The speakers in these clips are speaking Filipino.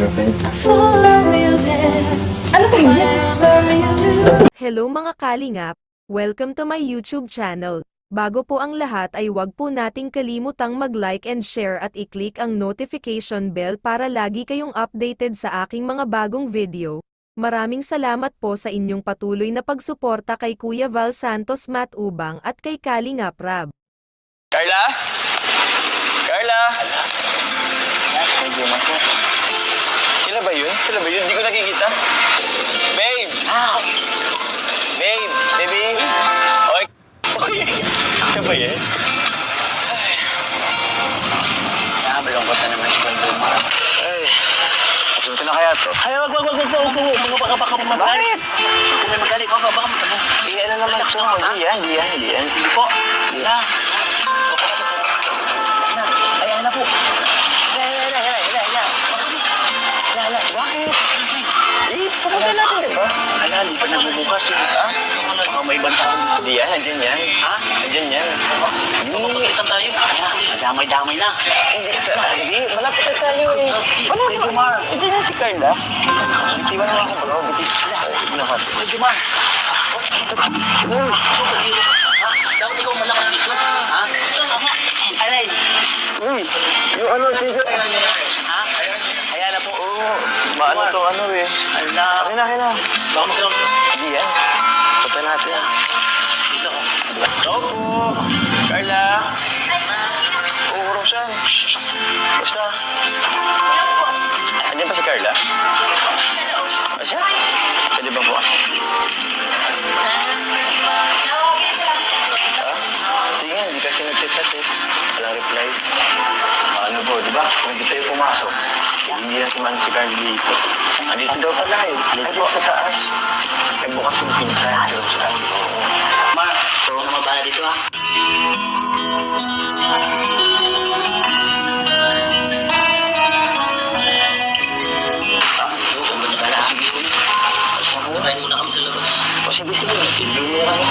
follow you there. Ano to yun? Whatever you do. Hello mga kalingap! Welcome to my YouTube channel. Bago po ang lahat ay wag po nating kalimutang mag-like and share at i-click ang notification bell para lagi kayong updated sa aking mga bagong video. Maraming salamat po sa inyong patuloy na pagsuporta kay Kuya Val Santos Matubang at kay Kalingap Rab. Carla? Carla? Medyo na po. Sila ba yun? Sila ba yun? Hindi ko nakikita. Babe! Babe! Baby! Oy! Oy! Siya ba yan? Nakabalungkot na naman siya kung bumara. Ay! Asunto na kaya to? Ay, wag! Mga baka magalit. Kung may magalit, baka magalit. Ano naman ito? Hindi yan. Hindi po. Hindi na. Ayan na po. Bakit? Pumunta natin, diba? Hindi pa nagbubukas yun. May bantaan. Hindi yan, andyan yan. Ha? Andyan yan. Pagpapagalitan tayo. Damay-damay na. Hindi, malapit na tayo eh. Ano Jumar? Hindi na si Carla. Bitiwan naman ako, bro. Bitiwan. Jumar. Dapat ikaw malakas dito. Ha? Alay. Uy, yung ano, sige. Ha? Ayan na po. Oo. Maano to, ano eh. Ala. Okay na. Baka magkakaroon. Hindi yan. Punta natin. Dito ko. Hello po. Carla. Oo, Rosan. Basta. Andiyan pa si Carla? Asya? Pwede ba po? Sige, hindi kasi nag-chat eh. Walang reply. Ano po, di ba? Kung hindi tayo pumasok, hindi na si Manny si Carl dito. Andito daw pala eh. Andito sa taas. Ay bukas yung pinsa. Mar, huwag na mabala dito ha. Kain muna kami sa labas. O sige. Hindi mo kami.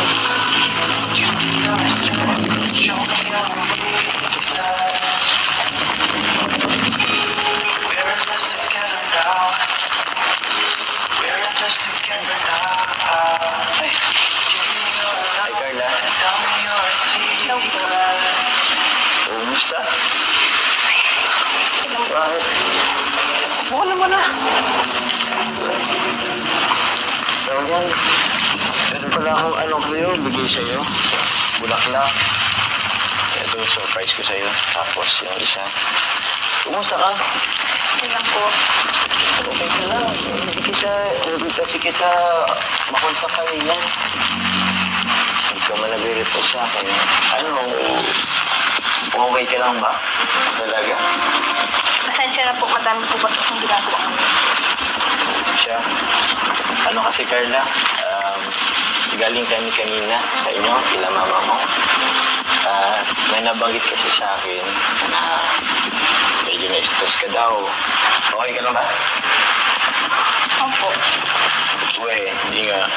Hi, Carla. Kumusta? Bakit? Buka naman na. Tawag yan. Meron pala akong ano kayo, bigay sa'yo. Bulaklak. Ito, surprise ko sa'yo. Tapos yung isa. Kumusta ka? Okay lang po. Okay ka lang. Hindi kasi kita makontak kanina. Hindi ka man nag-report sa akin. Ano, okay ka lang ba? Talaga? Pasensya na po, madami po ba yung ginagawa ko. Siya. Ano kasi Carla, galing kami kanina sa inyo, kila mama mo. May nabanggit kasi sa akin na medyo na-stress ka daw. Okay ka lang ba? Opo. Uwe, hindi nga.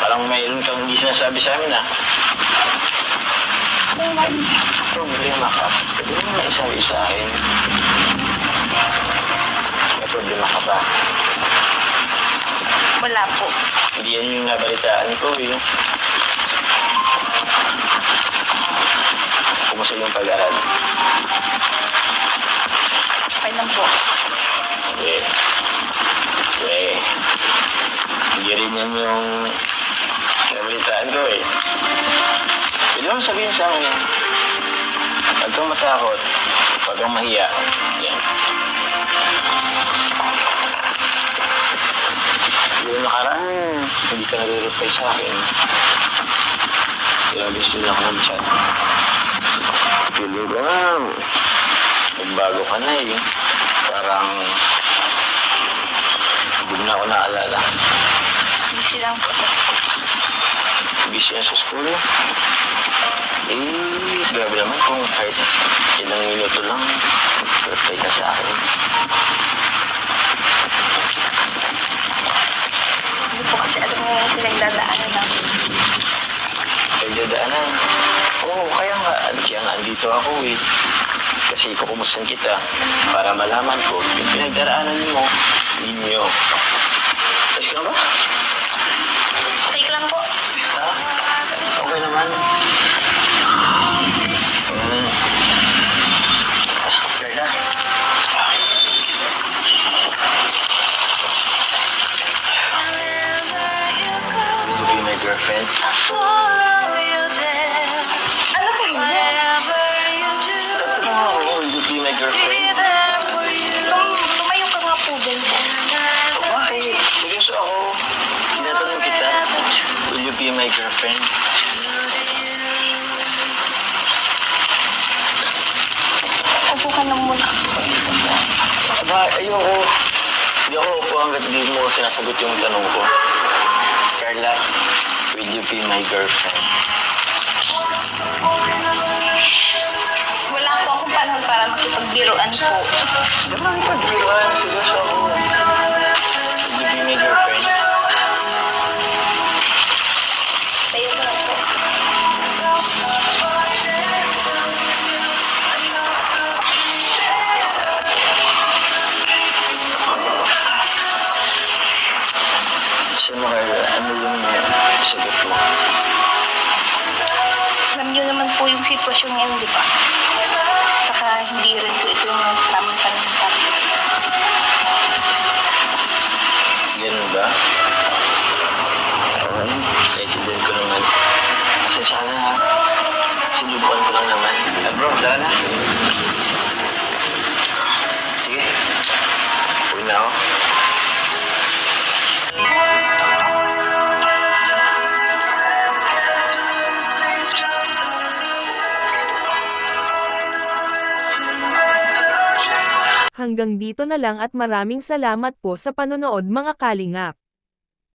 Parang mayroon kang hindi sinasabi sa amin ah. Problema ka. Pwede mo maisabi sa akin. May problema ka ba? Wala po. Hindi yan yung nabalitaan ko eh. Kumusta yung pag-aaral? Okay lang po. Hindi rin yan yung nabalitaan ko eh. Pwede mo sabihin sa akin yan. Huwag kang matakot. Huwag kang mahiya. Yan. Yung nakaraan, hindi ka nare-reply sa akin. Ilabis din ako ng chat. Feeling ko nga, nagbago ka na eh. Parang, hindi mo na ako naalala. Busy lang po sa school. Busy na sa school. Grabe naman kung kahit ilang minuto lang, reply ka sa akin. Hindi po kasi alam mo yung pinagdadaanan namin. Pagdadaanan? Oo, kaya nga andito ako eh. Kasi kukumustahin kita para malaman ko yung pinagdaraanan mo ninyo. Ayos ka na ba? Okay lang po. Ha? Okay naman. Carla. Will you be my girlfriend? Follow you there. Ano po yun? Whatever you do, Will you be my be girlfriend? there for you. Tumayo ka nga po din. Bakit? Seryoso ako. Tinatanong kita. Will you be my girlfriend? Upo ka na muna. Ba, ayoko. Hindi ako upo hanggat di mo sinasagot yung tanong ko. Carla, will you be my girlfriend? Wala po akong panahon para makipagbiruan po. Naman pagbiruan, seryoso ako. Will you be my girlfriend? Tayo ko lang po. Gusto mo, Carla, ano yung sagot mo? Alam niyo naman po yung sitwasyon ngayon, di ba? Saka hindi rin po ito yung tamang panahon para. Ganun ba? Naintindihan ko naman. Pasensya ka na ha. Sinubukan ko lang naman. Bro, tara na. Sige. Uwi na ako. Hanggang dito na lang at maraming salamat po sa panonood mga kalingap.